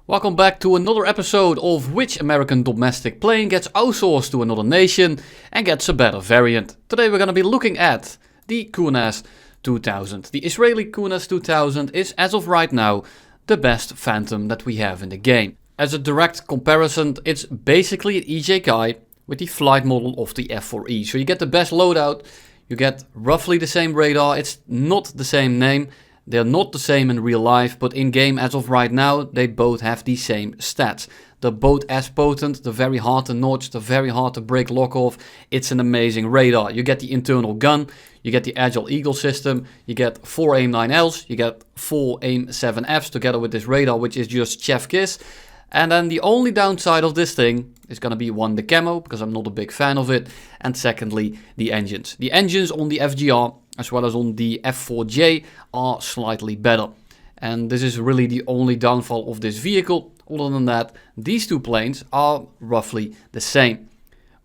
Welcome back to another episode of which American domestic plane gets outsourced to another nation and gets a better variant. Today we're going to be looking at the Kurnass 2000. The Israeli Kurnass 2000 is, as of right now, the best Phantom that we have in the game. As a direct comparison, it's basically an EJK with the flight model of the F4E. So you get the best loadout, you get roughly the same radar, it's not the same name. They're not the same in real life, but in game as of right now, they both have the same stats. They're both as potent, they're very hard to notch, they're very hard to break lock off. It's an amazing radar. You get the internal gun, you get the Agile Eagle system, you get 4 AIM-9Ls, you get 4 AIM-7Fs together with this radar, which is just chef kiss. And then the only downside of this thing is going to be one, the camo, because I'm not a big fan of it. And secondly, the engines. The engines on the FGR as well as on the F4J are slightly better. And this is really the only downfall of this vehicle. Other than that, these two planes are roughly the same.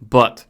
But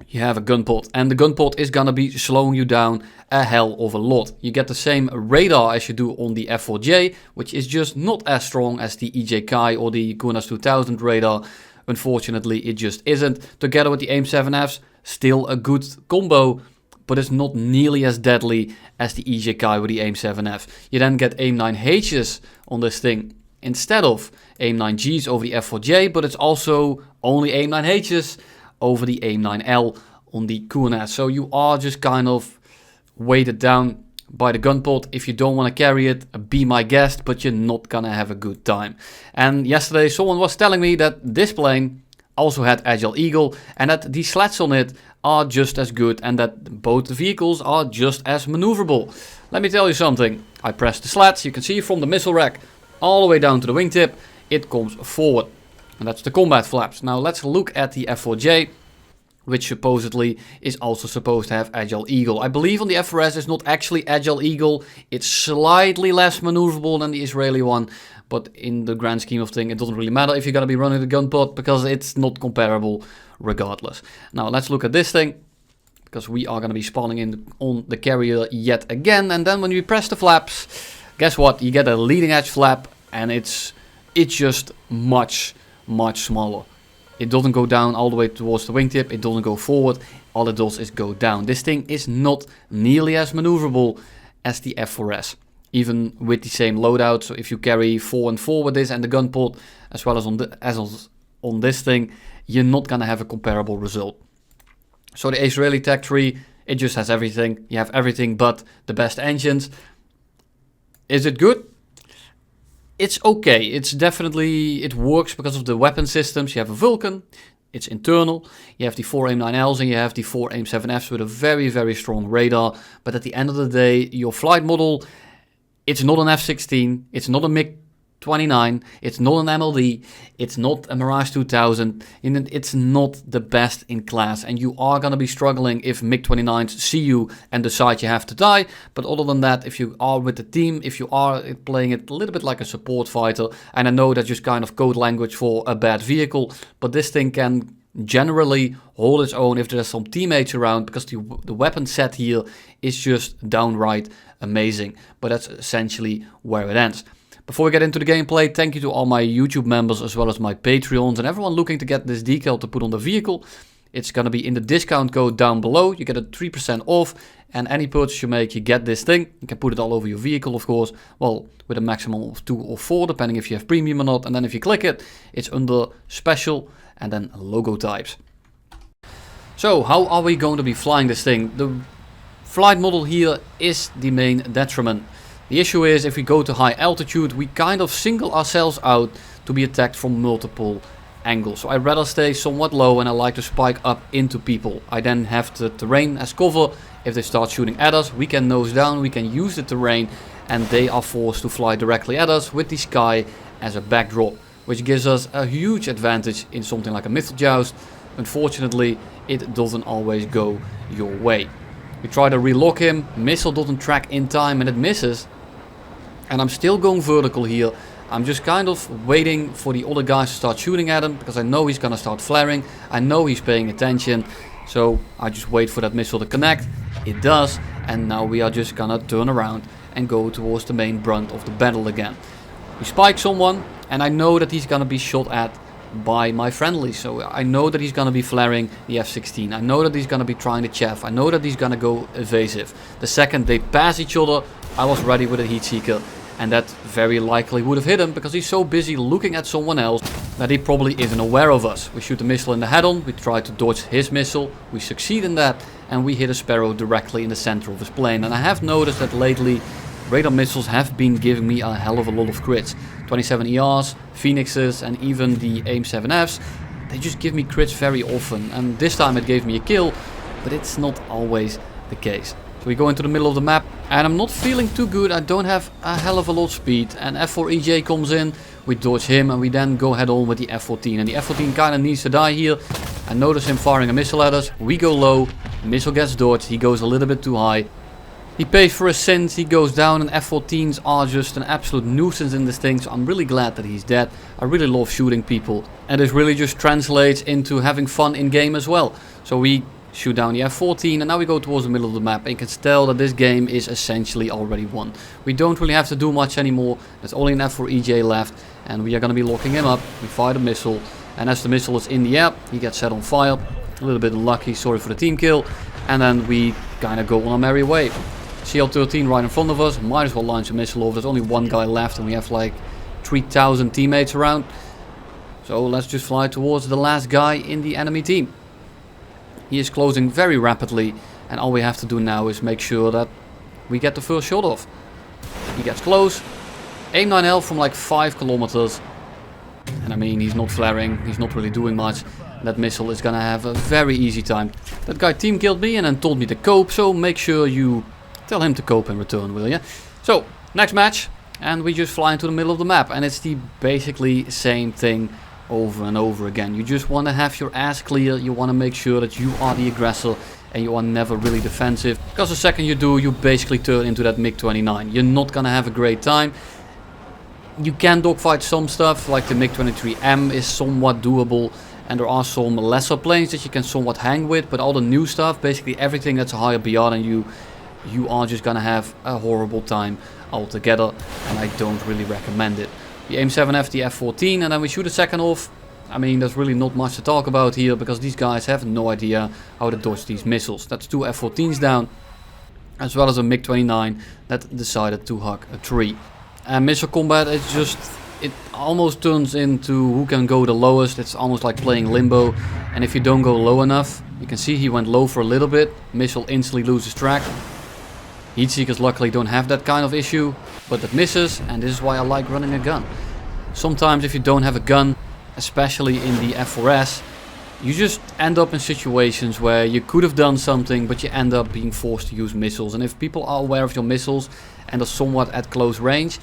you have a gun pod, and the gun pod is going to be slowing you down a hell of a lot. You get the same radar as you do on the F4J, which is just not as strong as the EJK or the Kurnass 2000 radar. Unfortunately, it just isn't. Together with the AIM-7Fs, still a good combo, but it's not nearly as deadly as the EJK with the AIM-7F. You then get AIM-9Hs on this thing instead of AIM-9Gs over the F4J, but it's also only AIM-9Hs over the AIM-9L on the Kurnass. So you are just kind of weighted down by the gun pod. If you don't want to carry it, be my guest, but you're not gonna have a good time. And yesterday someone was telling me that this plane also had Agile Eagle and that the slats on it are just as good and that both the vehicles are just as maneuverable. Let me tell you something. I press the slats, you can see from the missile rack all the way down to the wingtip, it comes forward. And that's the combat flaps. Now let's look at the F4J, which supposedly is also supposed to have Agile Eagle. I believe on the F4S it's not actually Agile Eagle. It's slightly less maneuverable than the Israeli one. But in the grand scheme of things, it doesn't really matter if you're going to be running the gun pod because it's not comparable regardless. Now let's look at this thing, because we are going to be spawning in on the carrier yet again. And then when you press the flaps, guess what? You get a leading edge flap and it's just much smaller. It doesn't go down all the way towards the wingtip, it doesn't go forward, all it does is go down. This thing is not nearly as maneuverable as the F4S, even with the same loadout. So if you carry 4 and 4 with this and the gun pod, as well as on this thing, you're not gonna have a comparable result. So the Israeli Tech Tree, it just has everything. You have everything but the best engines. Is it good? It's okay, it's definitely, it works because of the weapon systems. You have a Vulcan, it's internal, you have the 4 AIM-9Ls and you have the 4 AIM-7Fs with a very strong radar. But at the end of the day, your flight model, it's not an F-16, it's not a MiG-29, it's not an MLD, it's not a Mirage 2000, and it's not the best in class. And you are going to be struggling if MiG-29s see you and decide you have to die. But other than that, if you are with the team, if you are playing it a little bit like a support fighter, and I know that's just kind of code language for a bad vehicle, but this thing can generally hold its own if there's some teammates around, because the weapon set here is just downright amazing. But that's essentially where it ends. Before we get into the gameplay, thank you to all my YouTube members as well as my Patreons and everyone looking to get this decal to put on the vehicle. It's going to be in the discount code down below. You get a 3% off, and any purchase you make, you get this thing. You can put it all over your vehicle, of course, well, with a maximum of 2 or 4, depending if you have premium or not. And then if you click it, it's under special and then logo types. So how are we going to be flying this thing? The flight model here is the main detriment. The issue is, if we go to high altitude, we kind of single ourselves out to be attacked from multiple angles. So I'd rather stay somewhat low, and I like to spike up into people. I then have the terrain as cover. If they start shooting at us, we can nose down, we can use the terrain, and they are forced to fly directly at us with the sky as a backdrop, which gives us a huge advantage in something like a missile joust. Unfortunately, it doesn't always go your way. We try to relock him, missile doesn't track in time and it misses. And I'm still going vertical here. I'm just kind of waiting for the other guys to start shooting at him, because I know he's gonna start flaring. I know he's paying attention. So I just wait for that missile to connect. It does. And now we are just gonna turn around and go towards the main brunt of the battle again. We spike someone And I know that he's gonna be shot at by my friendly, so I know that he's gonna be flaring the F-16. I know that he's gonna be trying to chaff. I know that he's gonna go evasive. The second they pass each other, I was ready with a heat seeker, and that very likely would have hit him because he's so busy looking at someone else that he probably isn't aware of us. We shoot a missile in the head-on, we try to dodge his missile, we succeed in that, and we hit a Sparrow directly in the center of his plane. And I have noticed that lately radar missiles have been giving me a hell of a lot of crits. 27 ERs, Phoenixes, and even the AIM-7Fs, they just give me crits very often. And this time it gave me a kill, but it's not always the case. So we go into the middle of the map, and I'm not feeling too good. I don't have a hell of a lot of speed, and F4EJ comes in, we dodge him, and we then go head on with the F-14. And the F-14 kind of needs to die here. I notice him firing a missile at us, we go low, missile gets dodged, he goes a little bit too high. He pays for his sins, he goes down, and F-14s are just an absolute nuisance in this thing, so I'm really glad that he's dead. I really love shooting people, and this really just translates into having fun in game as well. So we shoot down the F-14, and now we go towards the middle of the map, and you can tell that this game is essentially already won. We don't really have to do much anymore, there's only an F4EJ left, and we are going to be locking him up. We fire the missile, and as the missile is in the air, he gets set on fire. A little bit unlucky, sorry for the team kill, and then we kind of go on our merry way. CL-13 right in front of us, might as well launch a missile over. There's only one guy left and we have like 3,000 teammates around. So let's just fly towards the last guy in the enemy team. He is closing very rapidly, and all we have to do now is make sure that we get the first shot off. He gets close, aim 9L from like 5 kilometers. And I mean, he's not flaring, he's not really doing much. That missile is gonna have a very easy time. That guy team killed me and then told me to cope, so make sure you tell him to cope in return, will ya? So, next match, and we just fly into the middle of the map, and it's the basically same thing over and over again. You just want to have your ass clear, you want to make sure that you are the aggressor, and you are never really defensive, because the second you do, you basically turn into that MiG-29. You're not gonna have a great time. You can dogfight some stuff, like the MiG-23M is somewhat doable, and there are some lesser planes that you can somewhat hang with, but all the new stuff, basically everything that's a higher BR than you are just gonna have a horrible time altogether, and I don't really recommend it. The AIM-7F, the F-14, and then we shoot a second off. I mean, there's really not much to talk about here, because these guys have no idea how to dodge these missiles. That's 2 F-14s down, as well as a MiG-29 that decided to hug a tree. And missile combat is just, it almost turns into who can go the lowest. It's almost like playing limbo, and if you don't go low enough, you can see he went low for a little bit, missile instantly loses track. Heat seekers luckily don't have that kind of issue, but it misses, and this is why I like running a gun. Sometimes if you don't have a gun, especially in the F4S, you just end up in situations where you could have done something, but you end up being forced to use missiles. And if people are aware of your missiles and are somewhat at close range,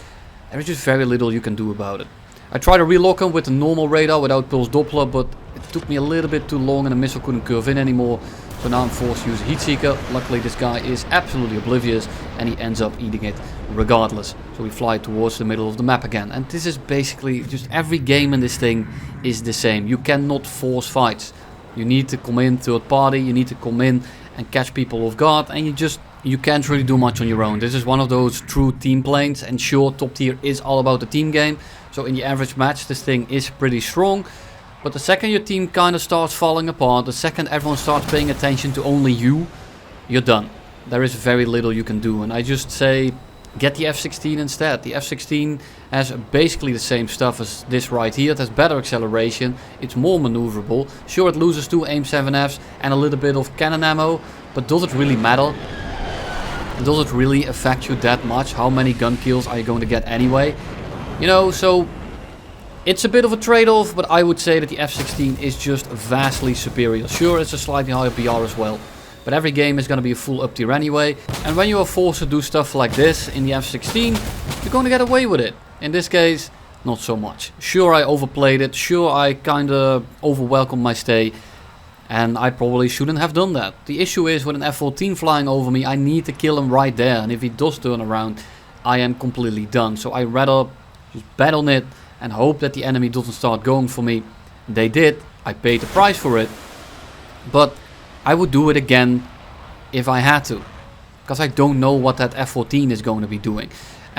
there is just very little you can do about it. I tried to relock him with the normal radar without pulse Doppler, but it took me a little bit too long and the missile couldn't curve in anymore. So now I'm forced to use a heat seeker. Luckily this guy is absolutely oblivious and he ends up eating it regardless. So we fly towards the middle of the map again. And this is basically just every game in this thing is the same. You cannot force fights. You need to come in third party, you need to come in and catch people off guard, and you can't really do much on your own. This is one of those true team planes, and sure, top tier is all about the team game. So in the average match this thing is pretty strong. But the second your team kind of starts falling apart, the second everyone starts paying attention to only you, you're done. There is very little you can do, and I just say get the F-16 instead. The F-16 has basically the same stuff as this right here. It has better acceleration, it's more maneuverable. Sure, it loses 2 AIM-7Fs and a little bit of cannon ammo, but does it really matter? Does it really affect you that much? How many gun kills are you going to get anyway? You know, so it's a bit of a trade-off, but I would say that the F-16 is just vastly superior. Sure, it's a slightly higher BR as well, but every game is going to be a full up tier anyway. And when you are forced to do stuff like this in the F-16, you're going to get away with it. In this case, not so much. Sure, I overplayed it. Sure, I kind of overwhelmed my stay. And I probably shouldn't have done that. The issue is with an F-14 flying over me, I need to kill him right there. And if he does turn around, I am completely done. So I rather just bet on it and hope that the enemy doesn't start going for me. They did. I paid the price for it. But I would do it again if I had to. Because I don't know what that F-14 is going to be doing.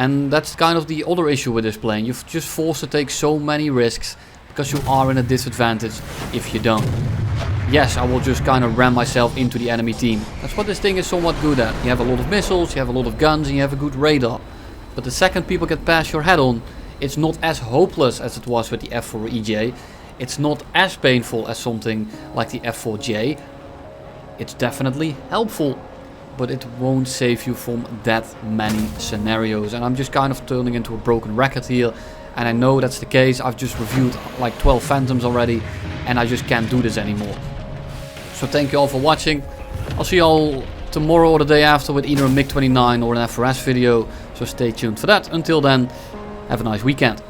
And that's kind of the other issue with this plane. You're just forced to take so many risks because you are in a disadvantage if you don't. Yes, I will just kind of ram myself into the enemy team. That's what this thing is somewhat good at. You have a lot of missiles, you have a lot of guns, and you have a good radar. But the second people get past your head on, it's not as hopeless as it was with the F4EJ. It's not as painful as something like the F4J. It's definitely helpful, but it won't save you from that many scenarios. And I'm just kind of turning into a broken record here. And I know that's the case. I've just reviewed like 12 Phantoms already, and I just can't do this anymore. So thank you all for watching. I'll see you all tomorrow or the day after with either a MiG-29 or an FRS video. So stay tuned for that. Until then, have a nice weekend.